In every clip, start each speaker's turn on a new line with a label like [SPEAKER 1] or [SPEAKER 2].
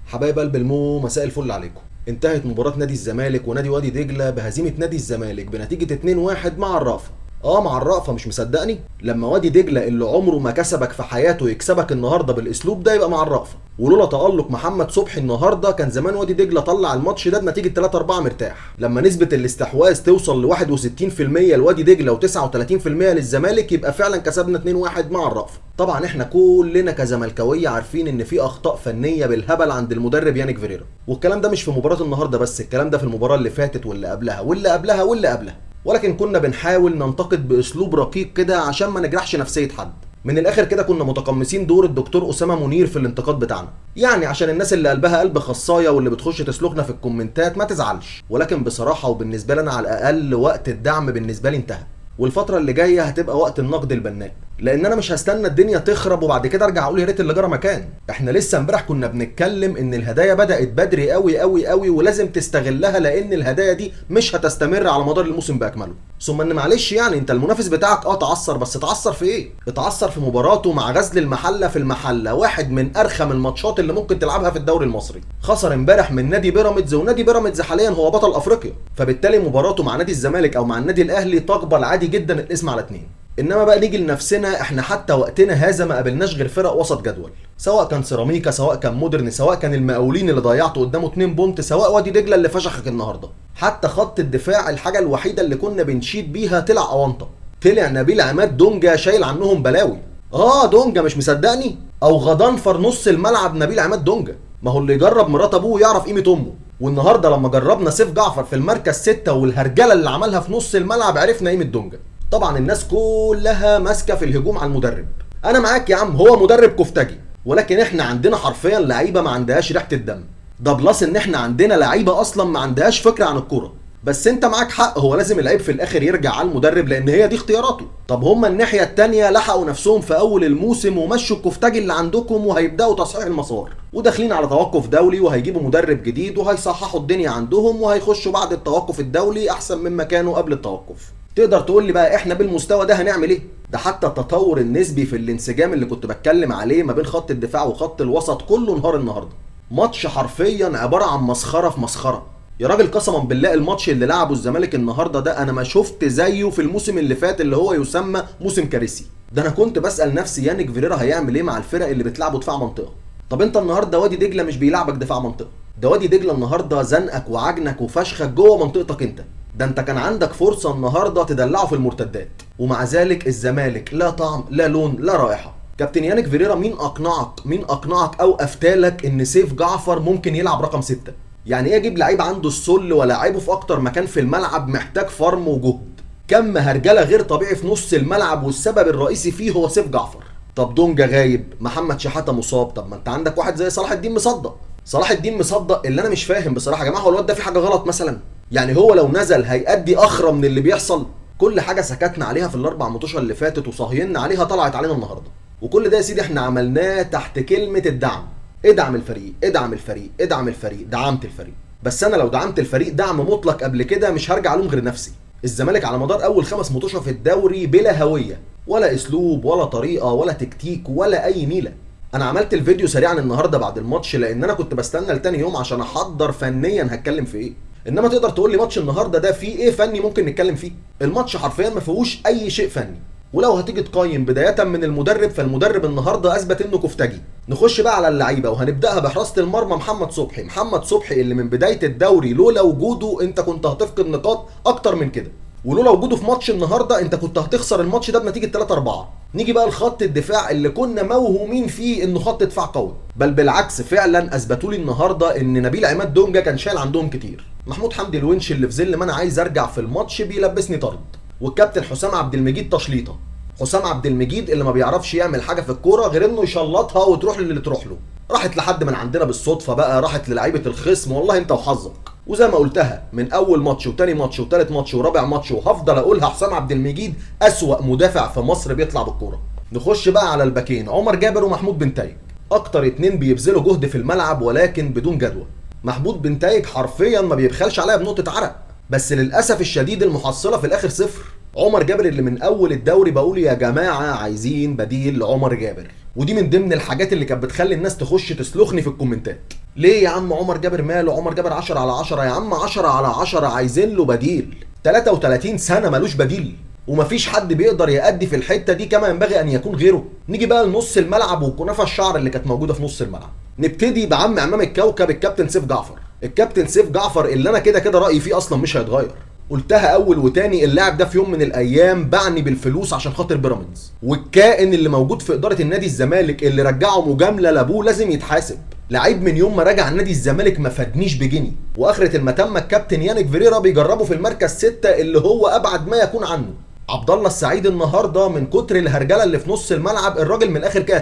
[SPEAKER 1] حبايب قلب المو، مساء الفل عليكم. انتهت مباراة نادي الزمالك ونادي وادي دجلة بهزيمة نادي الزمالك بنتيجة 2-1 مع الرأفة. مع الرأفة، مش مصدقني؟ لما وادي دجلة اللي عمره ما كسبك في حياته يكسبك النهارده بالاسلوب ده يبقى مع الرأفة. ولولا تألق محمد صبحي النهارده كان زمان وادي دجلة طلع الماتش ده بنتيجة 3-4 مرتاح. لما نسبة الاستحواذ توصل ل 61% لوادي دجلة و39% للزمالك يبقى فعلا كسبنا 2-1 مع الرأفة. طبعا احنا كلنا كزملكاويه عارفين ان في اخطاء فنيه بالهبل عند المدرب يانيك فيريرا، والكلام ده مش في مباراه النهارده بس، الكلام ده في المباراه اللي فاتت واللي قبلها واللي قبلها واللي قبلها. ولكن كنا بنحاول ننتقد باسلوب رقيق كده عشان ما نجرحش نفسيه حد. من الاخر كده كنا متقمصين دور الدكتور اسامه منير في الانتقاد بتاعنا، يعني عشان الناس اللي قلبها قلب خصايه واللي بتخش تسلكنا في الكومنتات ما تزعلش. ولكن بصراحه وبالنسبه لنا على الاقل وقت الدعم بالنسبه لي انتهى، والفترة اللي جاية هتبقى وقت النقد البناء، لان انا مش هستنى الدنيا تخرب وبعد كده ارجع اقول يا ريت اللي جرى مكان. احنا لسه امبارح كنا بنتكلم ان الهدايا بدأت بدري قوي قوي قوي ولازم تستغلها، لان الهدايا دي مش هتستمر على مدار الموسم باكمله. ثم ان معلش يعني انت المنافس بتاعك تعثر، بس اتعثر في ايه؟ اتعثر في مباراته مع غزل المحله في المحله، واحد من ارخم الماتشات اللي ممكن تلعبها في الدوري المصري. خسر امبارح من نادي بيراميدز، ونادي بيراميدز حاليا هو بطل افريقيا، فبالتالي مباراته مع نادي الزمالك او مع النادي الاهلي تقبل عادي جدا الاسم على اتنين. انما بقى نيجي لنفسنا، احنا حتى وقتنا هذا ما قابلناش غير فرق وسط جدول، سواء كان سيراميكا، سواء كان مودرن، سواء كان المقاولين اللي ضيعته قدامه 2 بونت، سواء وادي دجله اللي فشخك النهارده. حتى خط الدفاع الحاجه الوحيده اللي كنا بنشيد بيها طلع اونطه، طلع نبيل عماد دونجا شايل عنهم بلاوي. دونجا، مش مصدقني؟ او غضنفر نص الملعب نبيل عماد دونجا. ما هو اللي يجرب مرات ابوه يعرف قيمه امه. والنهارده لما جربنا سيف جعفر في المركز 6 والهرجله اللي عملها في نص الملعب عرفنا قيمه دونجا. طبعا الناس كلها ماسكه في الهجوم على المدرب. انا معاك يا عم، هو مدرب كفتاجي، ولكن احنا عندنا حرفيا لعيبه ما عندهاش ريحه الدم. ده بلس ان احنا عندنا لعيبه اصلا ما عندهاش فكره عن الكوره. بس انت معاك حق، هو لازم العيب في الاخر يرجع على المدرب لان هي دي اختياراته. طب هما الناحيه التانيه لحقوا نفسهم في اول الموسم ومشوا الكفتاجي اللي عندكم وهيبداوا تصحيح المسار، وداخلين على توقف دولي وهيجيبوا مدرب جديد وهيصححوا الدنيا عندهم وهيخشوا بعد التوقف الدولي احسن مما كانوا قبل التوقف. تقدر تقول لي بقى احنا بالمستوى ده هنعمل ايه؟ ده حتى التطور النسبي في الانسجام اللي كنت بتكلم عليه ما بين خط الدفاع وخط الوسط كله انهار النهارده. ماتش حرفيا عباره عن مسخره في مسخره. يا راجل قسما بالله الماتش اللي لعبه الزمالك النهارده ده انا ما شفت زيه في الموسم اللي فات اللي هو يسمى موسم كارثي. ده انا كنت بسال نفسي يانيك فيريرا هيعمل ايه مع الفرق اللي بتلعبه دفاع منطقه. طب انت النهارده وادي دجله مش بيلعبك دفاع منطقه، ده وادي دجله النهارده زنقك وعجنك وفشخك جوه منطقتك انت. ده انت كان عندك فرصه النهارده تدلعه في المرتدات، ومع ذلك الزمالك لا طعم لا لون لا رائحه. كابتن يانيك فيريرا، مين اقنعك او افتالك ان سيف جعفر ممكن يلعب رقم 6؟ يعني ايه اجيب لعيب عنده السل ولاعيبه في اكتر مكان في الملعب محتاج فرم وجهد؟ كم هرجله غير طبيعي في نص الملعب والسبب الرئيسي فيه هو سيف جعفر. طب دونجا غايب، محمد شحاته مصاب، طب ما انت عندك واحد زي صلاح الدين مصدق. صلاح الدين مصدق اللي انا مش فاهم بصراحه يا جماعه، هو الواد ده في حاجه غلط مثلا؟ يعني هو لو نزل هيأدي اخرى من اللي بيحصل؟ كل حاجه سكتنا عليها في الاربع ماتشات اللي فاتت وصهينا عليها طلعت علينا النهارده. وكل ده يا سيدي احنا عملناه تحت كلمه الدعم. ادعم الفريق، ادعم الفريق، ادعم الفريق. دعمت الفريق، بس انا لو دعمت الفريق دعم مطلق قبل كده مش هرجع الوم غير نفسي. الزمالك على مدار اول 5 ماتشات في الدوري بلا هويه، ولا اسلوب ولا طريقه ولا تكتيك ولا اي نيله. انا عملت الفيديو سريعا النهارده بعد الماتش لان انا كنت بستنى لتاني يوم عشان احضر فنيا هتكلم في ايه. انما تقدر تقول لي ماتش النهارده ده فيه ايه فني ممكن نتكلم فيه؟ الماتش حرفيا ما فيهوش اي شيء فني. ولو هتيجي تقيم بدايه من المدرب، فالمدرب النهارده اثبت انه كفتاجي. نخش بقى على اللعيبه وهنبداها بحراسه المرمى محمد صبحي اللي من بدايه الدوري لولا وجوده انت كنت هتفقد نقاط اكتر من كده، ولولا وجوده في ماتش النهارده انت كنت هتخسر الماتش ده بنتيجه 3-4. نيجي بقى لخط الدفاع اللي كنا موهومين فيه انه خط دفاع قوي، بل بالعكس فعلا اثبتوا لي النهارده ان نبيل عماد دونجا كان شايل عندهم كتير. محمود حمدي الونش اللي في ظل ما انا عايز ارجع في الماتش بيلبسني طرد، والكابتن حسام عبد المجيد تشليطه. حسام عبد المجيد اللي ما بيعرفش يعمل حاجه في الكوره غير انه يشلطها وتروح للي تروح له. راحت لحد من عندنا بالصدفه بقى، راحت للعيبه الخصم والله انت وحظك. وزي ما قلتها من اول ماتش وتاني ماتش وتالت ماتش ورابع ماتش وهفضل اقولها، حسام عبد المجيد اسوأ مدافع في مصر بيطلع بالكوره. نخش بقى على الباكين عمر جابر ومحمود بن تايج، اكتر اتنين بيبذلوا جهد في الملعب ولكن بدون جدوى. محمود بن تايج حرفيا ما بيبخلش عليا بنقطه عرق، بس للاسف الشديد المحصله في الاخر صفر. عمر جابر اللي من اول الدوري بقول يا جماعه عايزين بديل لعمر جابر، ودي من ضمن الحاجات اللي كانت بتخلي الناس تخش تسلخني في الكومنتات. ليه يا عم عمر جابر ماله؟ عمر جابر 10 على 10 يا عم، 10 على 10 عايزين له بديل. 33 سنه ملوش بديل، ومفيش حد بيقدر يأدي في الحته دي كما ينبغي ان يكون غيره. نيجي بقى لنص الملعب وكنافه الشعر اللي كانت موجوده في نص الملعب. نبتدي بعم امام الكوكب الكابتن سيف جعفر. الكابتن سيف جعفر اللي انا كده كده رايي فيه اصلا مش هيتغير. قلتها اول وتاني، اللاعب ده في يوم من الايام باعني بالفلوس عشان خاطر بيراميدز، والكائن اللي موجود في اداره النادي الزمالك اللي رجعه مجامله لابوه لازم يتحاسب. لعيب من يوم ما رجع نادي الزمالك ما فادنيش بجنيه، واخره المتمه الكابتن يانيك فيريرا بيجربه في المركز 6 اللي هو ابعد ما يكون عنه. عبد الله السعيد النهارده من كتر الهرجله اللي في نص الملعب الراجل من الاخر كده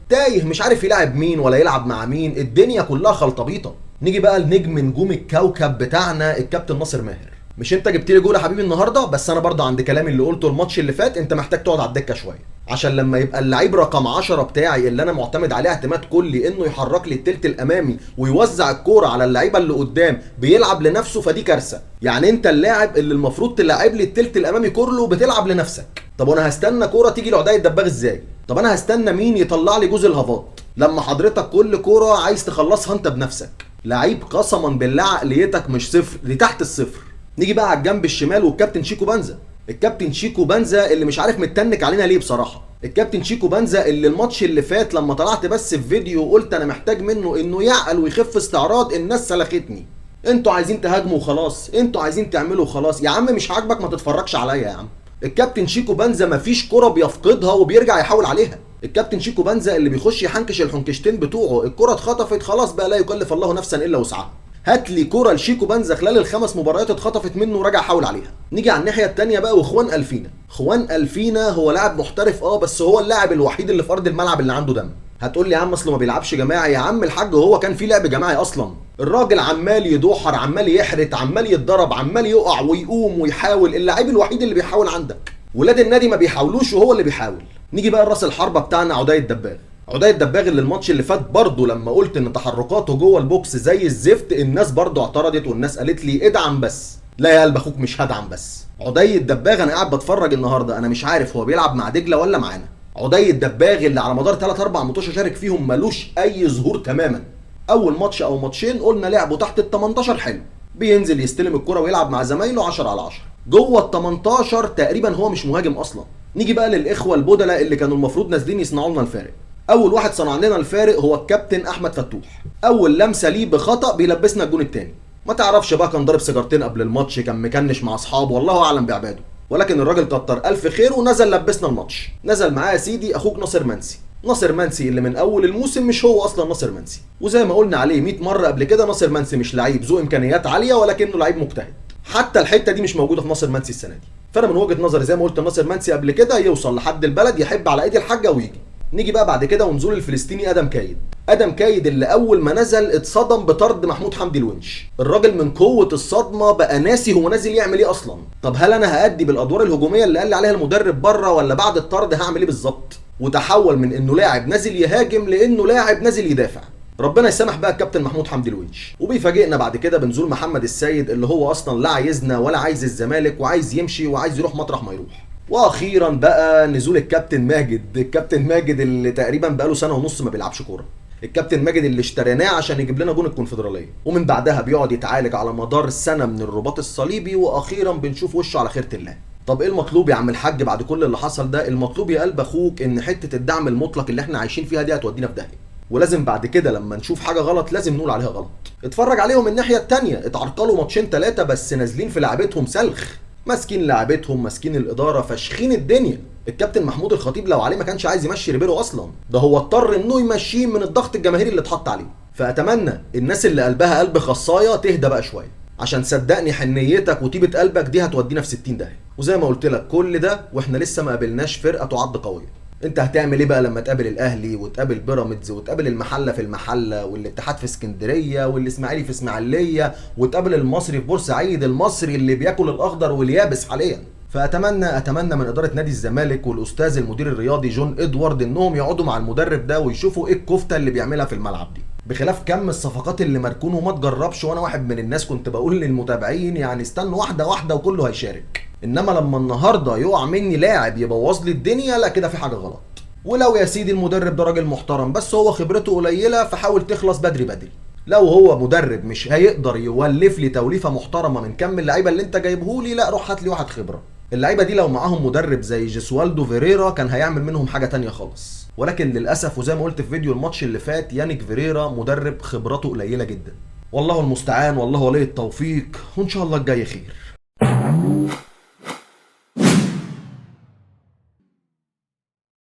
[SPEAKER 1] تايه مش عارف يلعب مين ولا يلعب مع مين، الدنيا كلها خلطبيطه. نيجي بقى لنجم نجوم الكوكب بتاعنا الكابتن ناصر ماهر. مش انت جبت لي جول يا حبيبي النهارده؟ بس انا برضه عند كلامي اللي قلته الماتش اللي فات، انت محتاج تقعد على الدكه شويه، عشان لما يبقى اللعيب رقم 10 بتاعي اللي انا معتمد عليه اعتماد كلي انه يحرك لي التلت الامامي ويوزع الكوره على اللعيبه اللي قدام بيلعب لنفسه، فدي كارثه. يعني انت اللاعب اللي المفروض تلعب لي التلت الامامي كله بتلعب لنفسك. طب وانا هستنى كوره تيجي لعدي الدباغ ازاي؟ طب انا هستنى مين يطلع لي جوز الهافات لما حضرتك كل كوره عايز تخلصها انت بنفسك؟ لعيب قسما بالله عقليتك مش صفر، دي تحت الصفر. نيجي بقى على الجنب الشمال والكابتن شيكو بنزا. الكابتن شيكو بنزا اللي مش عارف متنك علينا ليه بصراحه. الكابتن شيكو بنزا اللي الماتش اللي فات لما طلعت بس في فيديو وقلت انا محتاج منه انه يعقل ويخف استعراض، الناس سلختني. انتوا عايزين تهاجموا وخلاص، انتوا عايزين تعملوا خلاص. يا عم مش عاجبك ما تتفرجش عليا يا عم. الكابتن شيكو بنزا مفيش كرة بيفقدها وبيرجع يحاول عليها. الكابتن شيكو بنزا اللي بيخش يحنكش الحنكشتين بتوعه، الكرة اتخطفت خلاص بقى لا يكلف الله نفسا الا وسعها. هات لي كرة لشيكو بنزا خلال ال5 مباريات اتخطفت منه ورجع حاول عليها. نيجي على الناحية التانية بقى واخوان الفينا. خوان الفينا هو لاعب محترف بس هو اللاعب الوحيد اللي في ارض الملعب اللي عنده دم. هتقول لي يا عم اصله ما بيلعبش جماعي. يا عم الحاج هو كان في لعب جماعي اصلا؟ الراجل عمال يدوحر، عمال يحرت، عمال يتضرب، عمال يقع ويقوم ويحاول. اللاعب الوحيد اللي بيحاول عندك. ولاد النادي ما بيحاولوش وهو اللي بيحاول. نيجي بقى لراس الحربة بتاعنا عدي الدباغ. عدي الدباغ اللي الماتش اللي فات برضه لما قلت ان تحركاته جوه البوكس زي الزفت، الناس برضه اعترضت والناس قالت لي ادعم بس. لا يا قلب اخوك مش هدعم بس. عدي الدباغ انا قاعد بتفرج النهارده انا مش عارف هو بيلعب مع دجله ولا معانا. عدي الدباغ اللي على مدار 3 4 ماتشات شارك فيهم ملوش اي ظهور تماما. اول ماتش او ماتشين قلنا لعبه تحت ال 18 حلو، بينزل يستلم الكرة ويلعب مع زمايله 10 على 10. جوه ال 18 تقريبا هو مش مهاجم اصلا. نيجي بقى للاخوه البدلاء اللي كانوا المفروض نازلين يصنعوا لنا الفارق. اول واحد صنع لنا الفارق هو الكابتن احمد فتوح. اول لمسه ليه بخطا بيلبسنا الجون الثاني. ما تعرفش بقى كان ضارب سيجارتين قبل الماتش، كان مكنش مع اصحابه، والله اعلم بعباده. ولكن الراجل كتر الف خير ونزل لبسنا الماتش. نزل معاه يا سيدي اخوك ناصر منسي. ناصر منسي اللي من اول الموسم مش هو اصلا ناصر منسي، وزي ما قلنا عليه 100 مره قبل كده ناصر منسي مش لعيب ذو امكانيات عاليه ولكنه لعيب مجتهد. حتى الحته دي مش موجوده في ناصر منسي السنه دي. فانا من وجهه نظري زي ما قلت ناصر منسي قبل كده يوصل لحد البلد يحب على ايدي الحاجه ويجي. نيجي بقى بعد كده ونزول الفلسطيني ادم كايد. ادم كايد اللي اول ما نزل اتصدم بطرد محمود حمدي الونش. الراجل من قوه الصدمه بقى ناسي هو نازل يعمل ايه اصلا. طب هل انا هادي بالادوار الهجوميه اللي قال لي عليها المدرب بره، ولا بعد الطرد هعمل ايه بالظبط؟ وتحول من انه لاعب نازل يهاجم لانه لاعب نازل يدافع. ربنا يسامح بقى الكابتن محمود حمدي الونش. وبيفاجئنا بعد كده بنزول محمد السيد اللي هو اصلا لا عايزنا ولا عايز الزمالك وعايز يمشي وعايز يروح مطرح ما يروح. واخيرا بقى نزول الكابتن ماجد. الكابتن ماجد اللي تقريبا بقاله سنه ونص ما بيلعبش كوره. الكابتن ماجد اللي اشتريناه عشان يجيب لنا جون الكونفدراليه، ومن بعدها بيقعد يتعالج على مدار السنه من الرباط الصليبي، واخيرا بنشوف وشه على خيره الله. طب ايه المطلوب يا عم الحاج بعد كل اللي حصل ده؟ المطلوب يا قلب اخوك ان حته الدعم المطلق اللي احنا عايشين فيها دي هتودينا في داهيه، ولازم بعد كده لما نشوف حاجه غلط لازم نقول عليها غلط. اتفرج عليهم الناحيه الثانيه، اتعرقلوا ماتشين 3 بس نازلين في لعبتهم سلخ، ماسكين لعبتهم، ماسكين الاداره، فاشخين الدنيا. الكابتن محمود الخطيب لو عليه ما كانش عايز يمشي ريبيرو اصلا، ده هو اضطر انه يمشيه من الضغط الجماهيري اللي اتحط عليه. فاتمنى الناس اللي قلبها قلب خصايه تهدى بقى شويه، عشان صدقني حنيتك وطيبه قلبك دي هتودينا في 60 داهيه. وزي ما قلت لك كل ده واحنا لسه ما قابلناش فرقه تعد قويه. انت هتعمل ايه بقى لما تقابل الاهلي وتقابل بيراميدز وتقابل المحله في المحله والاتحاد في اسكندريه والاسماعيلي في اسماعيليه وتقابل المصري في بورسعيد، المصري اللي بياكل الاخضر واليابس حاليا؟ فاتمنى من اداره نادي الزمالك والاستاذ المدير الرياضي جون ادوارد انهم يقعدوا مع المدرب ده ويشوفوا ايه الكفته اللي بيعملها في الملعب دي، بخلاف كم الصفقات اللي مركون وما تجربش. وانا واحد من الناس كنت بقول للمتابعين يعني استنوا واحده واحده وكله هيشارك، انما لما النهارده يقع مني لاعب يبوظ لي الدنيا لا كده في حاجه غلط. ولو يا سيدي المدرب ده راجل محترم بس هو خبرته قليله، فحاول تخلص بدري بدري. لو هو مدرب مش هيقدر يولف لي توليفه محترمه من كم اللعيبه اللي انت جايبهولي، لا روح هات لي واحد خبره. اللعيبه دي لو معاهم مدرب زي جيسوالدو فيريرا كان هيعمل منهم حاجه تانية خالص. ولكن للاسف وزي ما قلت في فيديو الماتش اللي فات، يانيك فيريرا مدرب خبرته قليله جدا. والله المستعان، والله ولي التوفيق، وان شاء الله الجاي خير.